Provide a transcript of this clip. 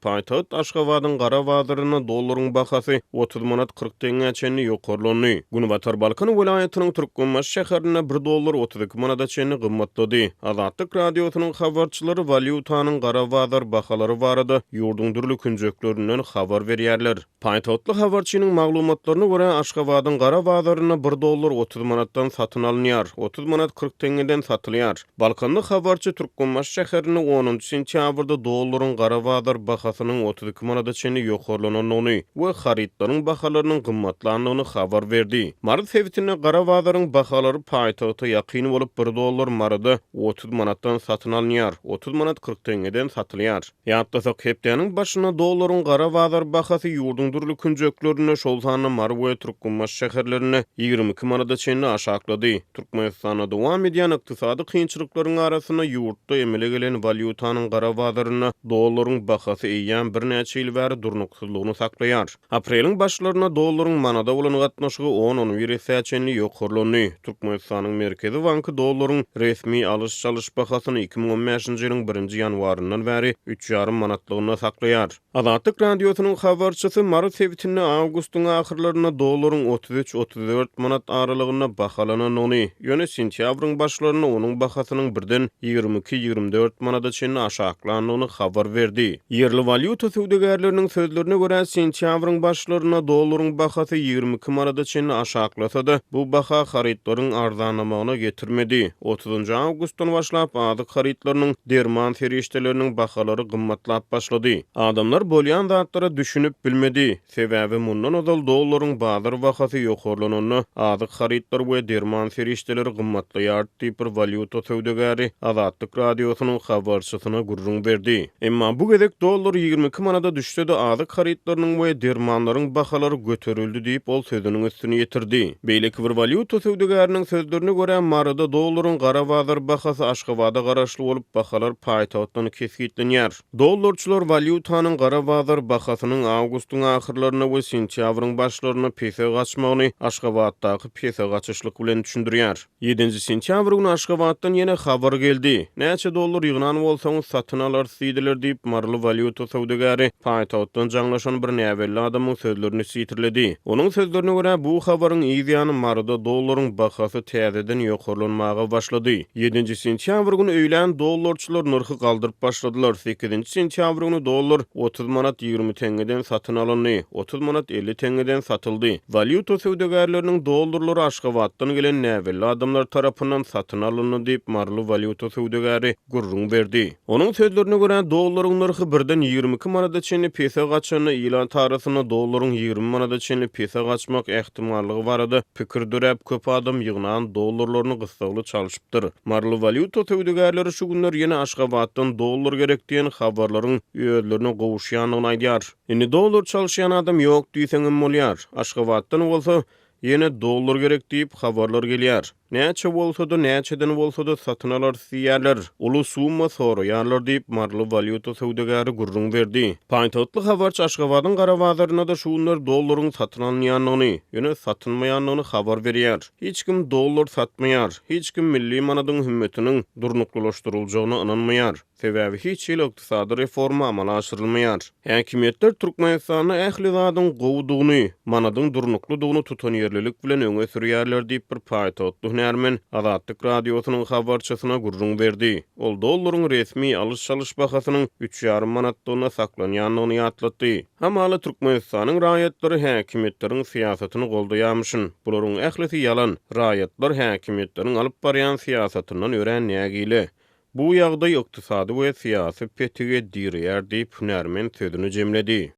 Paýtagat Aşgabatyň Gara Bazyryna dollaryň bahasy 30 manat 40 teňe çenli ýokarlandy. Gunwatar Balkan welaýatynyň Türkmenbaş şäherine 1 dollar 32 manata çenli gymmatlady. Azatlyk radiosynyň habarçylary valyutanyň Gara Bazar bahalary barada ýurdun türlü künjeklerinden habar berýärler. Paýtagatly habarçynyň maglumatlaryna görä Aşgabatyň Gara Bazaryna 1 dollar 30 manatdan satyn alınýar, 30 manat 40 teňeden satylýar. Balkanly habarçy Türkmenbaş şäherine 10 sentýabrda dollaryň Gara Bazar bahasynyň 32 manata çenli ýokarlanyny we haritlaryň bahalarynyň gymmatlandygyny habar berdi. Mart hewitine Gara Bazaryň bahalary paýtagata ýakyny bolup 1 dollar marada 30 manatdan satyn alınýar, 30 manat 40 teňeden satylýar. Ýatdasak hepdeniň başyna dollaryň Gara Bazar bahasy ýurdun türlü künjeklerine şol sany mar we Türkmenbaş şäherlerine 22 manata çenli aşaklady. Türkmenistana dowam edýän ykdysady kynçylyklaryň arasyna ýurtda emele gelen valyutanyň Gara Bazaryna dollaryň bahasy eýýän bir näçe ýyl bäri durnuksuzlygyny saklaýar. Apreliň başlaryna dollaryň manada bolan gatnaşygy 10-11 esse çenli ýokarlandy. Türkmenistanyň Merkezi Banky dollaryň resmi alış çalış bahasyny 2015-nji ýylyň 1-nji ýanwarynyň bäri 3,5 manatlygyna saklaýar. Azatlyk radiosynyň habarçysy mart hewitine awgustyň ahyrlaryna dollaryň 33-34 manat aralygyna bahalananyny, ýöne sentýabryň başlaryna onuň bahasynyň birden 22-24 manata çenli aşaklanyny habar berdi. Yerli valyuta söwdegärleriniň sözlerine görä sentýabryň başlaryna dollaryň bahasy 22 manata çenli aşaklasa-da bu baha haritlaryň arzanlamagyna getirmedi. 30 awgustdan başlap azyk haritlarynyň derman ferişteleriniň bahalary gymmatlap başlady. Adamlar bolýan zatlara düşünüp bilmedi. Sebäbi mundan ozal dollaryň bazar bahasy ýokarlananyny azyk haritlar we derman ferişteleri gymmatlaýar diýip bir valyuta söwdegäri Azatlyk radiosynyň habarçysyna gurrun berdi. Emma bu gedek dollar 22 manada düşse-de azyk haritlarynyň we dermanlaryň bahalary göterildi diýip ol sözüniň üstüne ýetirdi. Beýleki bir valyuta söwdegäriniň sözlerine görä marada dollaryň Gara Bazar bahasy Aşgabada garaşly bolup bahalar paýtagatdan kesgitlenýär. Dollarçylar valyutanyň Gara Bazar bahasynyň awgustyň ahyrlaryna we sentýabryň başlaryna pese gaçmagyny Aşgabatdaky pese gaçyşlyk bilen düşündirýär. 7-nji sentýabr güni Aşgabatdan ýene habar geldi. Näçe dollar ýygnan bolsaňyz satyn alarsy diýdiler diýip marly valyuta söwdegäri paýtagatdan jaňlaşan bir näwelli adamyň sözlerini sitirledi. Onuň sözlerine görä bu habaryň ýygyany marada dollaryň bahasy täzeden ýokarlanmaga başlady. 7-nji sentýabr güni öýlen dollarçylar narhy galdyryp başladylar. 8-nji sentýabr güni dollar 30 manat 20 teňeden satyn alandy, 30 manat 50 teňeden satyldy. Valyuta söwdegärleriniň dollarlary Aşgabatdan gelen näwelli adamlar tarapyndan satyn alındy diýip marly valyuta söwdegäri gurrun berdi. Onuň sözlerine görä dollaryň narhy birden 22 manata çenli pese gaçany ilan tarasyna dollaryň 20 manata çenli pese gaçmak ähtimallygy barada pikir dörep köp adam ýygnan dollarlaryny gysgaly çalyşypdyr. Marly valyuta söwdegärleri şu günler ýene Aşgabatdan dollar gerek diýen habarlaryň ýölerine gowuşýanyny aýdýar. Indi dollar çalyşýan adam ýok diýseňem bolýar. Aşgabatdan bolsa ýene dollar gerek diýip habarlar gelýär. Näçe bolsa-da, näçeden bolsa-da satyn alarsy diýerler. Ulu summa soraýarlar diýip marly valyuta söwdegäri gurrun berdi. Paýtagatly habarçy Aşgabatyň Gara Bazaryna da şu günler dollaryň satyn alınýanyny, ýöne satynmaýanyny habar berýär. Hiç kim dollar satmaýar, hiç kim milli manadyň hümmetiniň durnuklaşdyryljagyna inanmaýar. Sebäbi hiç ýyl ykdysady reforma amala aşyrylmaýar. Häkimetler Türkmenistany ähli zadyň gowdugyny, manadyň durnukludygyny tutan ýerlilik bilen öňe sürýärler diýip bir paýtagatly Nermen Azatlyk radiosynyň habarçysyna gurrun berdi. Ol dollaryň resmi alış çalış bahasynyň 3,5 manatlygyna saklanýanyny ýatlatdy. Hamaly Türkmenistanyň raýatlary häkimetleriň siýasatyny goldaýarmyşyn. Bularyň ählisi ýalan. Raýatlar häkimetleriň alyp barýan siýasatyndan öýränýägile. Bu ýagdaý ykdysady we siýasy petige dirýär diýip Nermen sözüni jemledi.